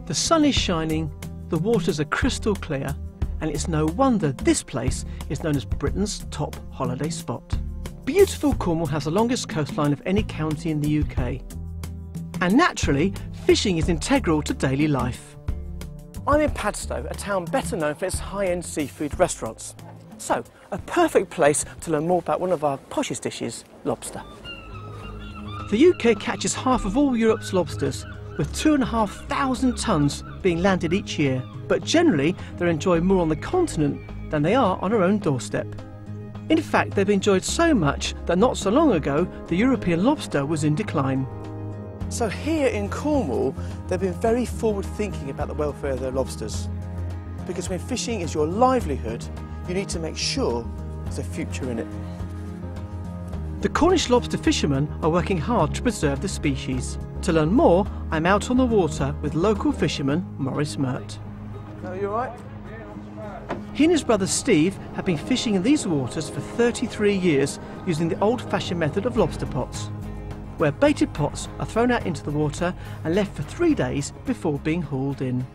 The sun is shining, the waters are crystal clear, and it's no wonder this place is known as Britain's top holiday spot. Beautiful Cornwall has the longest coastline of any county in the UK. And naturally, fishing is integral to daily life. I'm in Padstow, a town better known for its high-end seafood restaurants. So, a perfect place to learn more about one of our poshest dishes, lobster. The UK catches half of all Europe's lobsters, with 2,500 tonnes being landed each year. But generally, they're enjoyed more on the continent than they are on our own doorstep. In fact, they've been enjoyed so much that not so long ago, the European lobster was in decline. So here in Cornwall, they've been very forward-thinking about the welfare of their lobsters. Because when fishing is your livelihood, you need to make sure there's a future in it. The Cornish lobster fishermen are working hard to preserve the species. To learn more, I'm out on the water with local fisherman Maurice Mert. Are you alright? He and his brother Steve have been fishing in these waters for 33 years using the old-fashioned method of lobster pots, where baited pots are thrown out into the water and left for 3 days before being hauled in.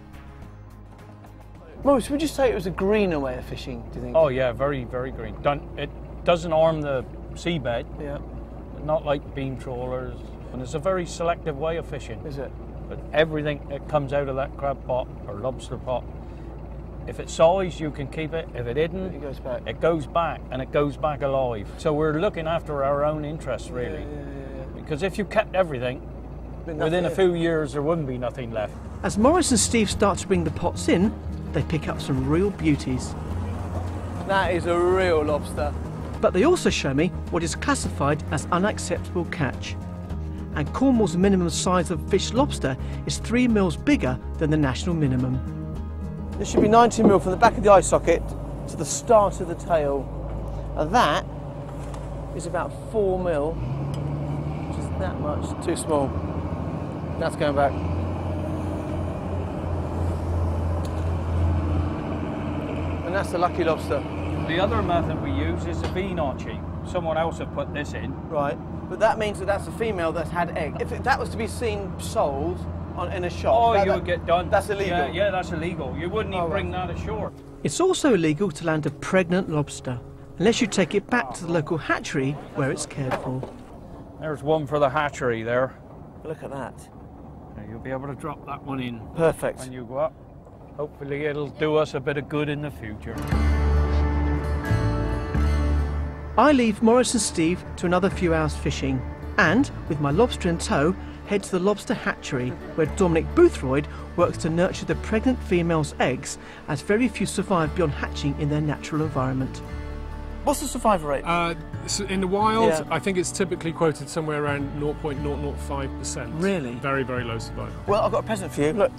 Maurice, would you say it was a greener way of fishing, do you think? Oh yeah, very, very green. It doesn't harm the seabed, Yeah. not like beam trawlers, and it's a very selective way of fishing. Is it? But everything that comes out of that crab pot or lobster pot, if it's size, you can keep it. If it isn't, It goes back. it goes back, and it goes back alive. So we're looking after our own interests, really. Yeah. Because if you kept everything, But within a nothing- few years there wouldn't be nothing left. As Maurice and Steve start to bring the pots in, they pick up some real beauties. That is a real lobster. But they also show me what is classified as unacceptable catch. And Cornwall's minimum size of fish lobster is 3 mils bigger than the national minimum. This should be 90 mil from the back of the eye socket to the start of the tail. And that is about 4 mil, which is that much too small. That's going back. And that's the lucky lobster. The other method we use is a V-notching. Someone else have put this in. Right, but that means that that's a female that's had egg. If that was to be seen sold in a shop, Oh, you would get done. That's illegal. Yeah, that's illegal. You wouldn't even bring that ashore. It's It's also illegal to land a pregnant lobster, unless you take it back to the local hatchery where it's cared for. There's one for the hatchery there. Look at that. Now you'll be able to drop that one in Perfect. when you go up. Hopefully it'll do us a bit of good in the future. I leave Maurice and Steve to another few hours fishing, and, with my lobster in tow, head to the Lobster Hatchery, where Dominic Boothroyd works to nurture the pregnant female's eggs, as very few survive beyond hatching in their natural environment. What's the survival rate? So in the wild, Yeah. I think it's typically quoted somewhere around 0.005%. Really? Very, very low survival. Well, I've got a present for you. Look,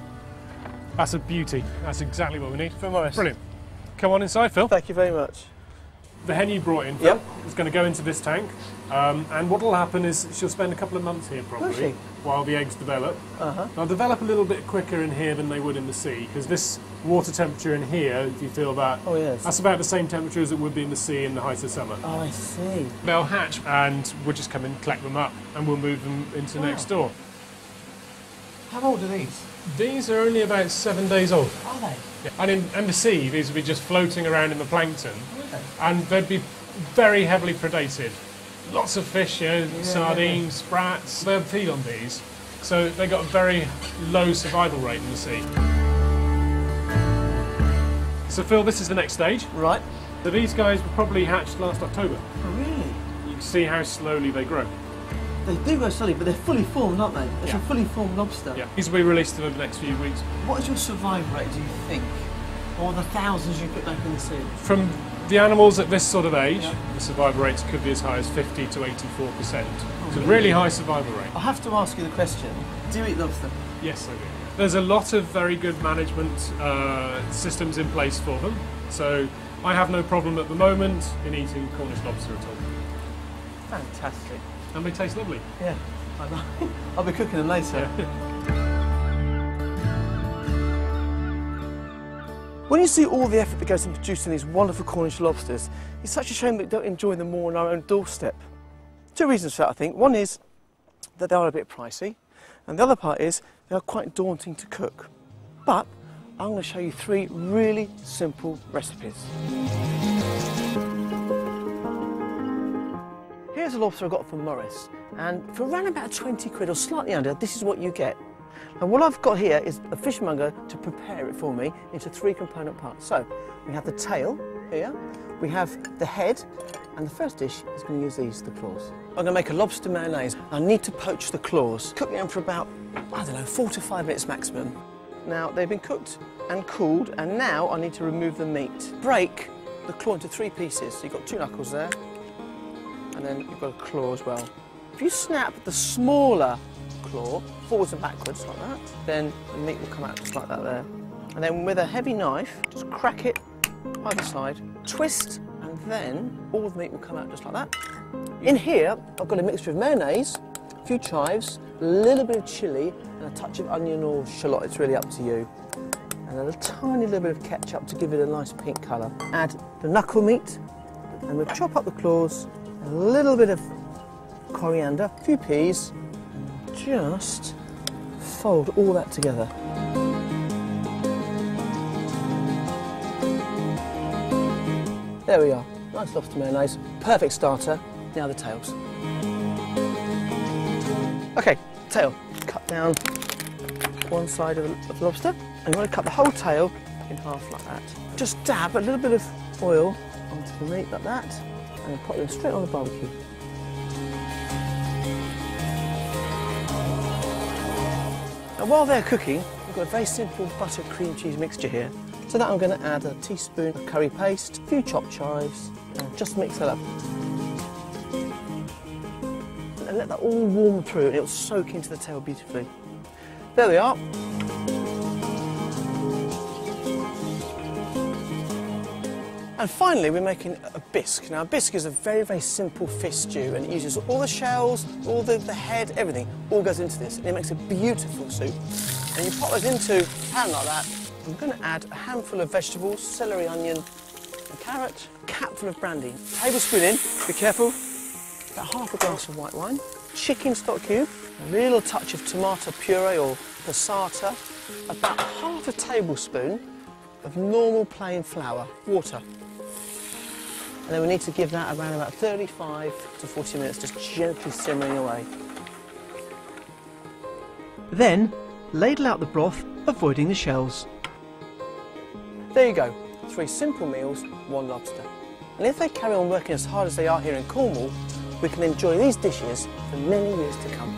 That's a beauty. That's exactly what we need. for Maurice. Brilliant. Come on inside, Phil. Thank you very much. The hen you brought in, Phil, Yep. is going to go into this tank. And what will happen is she'll spend a couple of months here Will probably she? while the eggs develop. They'll develop a little bit quicker in here than they would in the sea, because this water temperature in here, if you feel that, Oh, yes. that's about the same temperature as it would be in the sea in the height of summer. Oh, I see. They'll hatch and we'll just come and collect them up and we'll move them into next door. How old are these? These are only about 7 days old. Are they? Yeah. And in the sea, these would be just floating around in the plankton, Okay. and they'd be very heavily predated. Lots of fish, sardines, sprats, they'll feed on these. So they got a very low survival rate in the sea. So Phil, this is the next stage. Right. So these guys were probably hatched last October. Oh, really? You can see how slowly they grow. They do grow slowly, but they're fully formed, aren't they? It's Yeah. a fully formed lobster. Yeah. These will be released in the next few weeks. What is your survival rate, do you think? Or the thousands you put back in the sea? From the animals at this sort of age, Yeah. the survival rates could be as high as 50 to 84%. It's a really? really high survival rate. I have to ask you the question, do you eat lobster? Yes, I do. There's a lot of very good management systems in place for them. So I have no problem at the moment in eating Cornish lobster at all. Fantastic. And they taste lovely. Yeah, I know. I'll be cooking them later. When you see all the effort that goes into producing these wonderful Cornish lobsters, it's such a shame that we don't enjoy them more on our own doorstep. Two reasons for that, I think. One is that they are a bit pricey, and the other part is they are quite daunting to cook. But I'm going to show you 3 really simple recipes. Here's a lobster I got from Morris, and for around about 20 quid or slightly under, this is what you get. And what I've got here is a fishmonger to prepare it for me into 3 component parts. So we have the tail here, we have the head, and the first dish is going to use these, the claws. I'm going to make a lobster mayonnaise. I need to poach the claws. Cook them for about, I don't know, 4 to 5 minutes maximum. Now they've been cooked and cooled, and now I need to remove the meat. Break the claw into 3 pieces. So you've got 2 knuckles there, and then you've got a claw as well. If you snap the smaller claw forwards and backwards like that, then the meat will come out just like that there. And then with a heavy knife, just crack it either side, twist, and then all the meat will come out just like that. In here, I've got a mixture of mayonnaise, a few chives, a little bit of chilli, and a touch of onion or shallot. It's really up to you. And a tiny little bit of ketchup to give it a nice pink colour. Add the knuckle meat, and we'll chop up the claws, a little bit of coriander, a few peas, and just fold all that together. There we are, nice lobster mayonnaise, perfect starter. Now the tails. Okay, tail. Cut down one side of the lobster, and you want to cut the whole tail in half like that. Just dab a little bit of oil onto the meat like that, and put them straight on the barbecue. Now while they're cooking, we've got a very simple butter cream cheese mixture here. So that I'm going to add a teaspoon of curry paste, a few chopped chives, and just mix that up. And let that all warm through, and it'll soak into the tail beautifully. There we are. And finally, we're making a bisque. Now, a bisque is a very, very simple fish stew, and it uses all the shells, all the head, everything, all goes into this, and it makes a beautiful soup. And you pop those into a pan like that. I'm going to add a handful of vegetables, celery, onion, and carrot, a capful of brandy, tablespoon in, be careful, about half a glass of white wine, chicken stock cube, a little touch of tomato puree or passata, about half a tablespoon of normal plain flour, water. And then we need to give that around about 35 to 40 minutes, just gently simmering away. Then, ladle out the broth, avoiding the shells. There you go, 3 simple meals, 1 lobster. And if they carry on working as hard as they are here in Cornwall, we can enjoy these dishes for many years to come.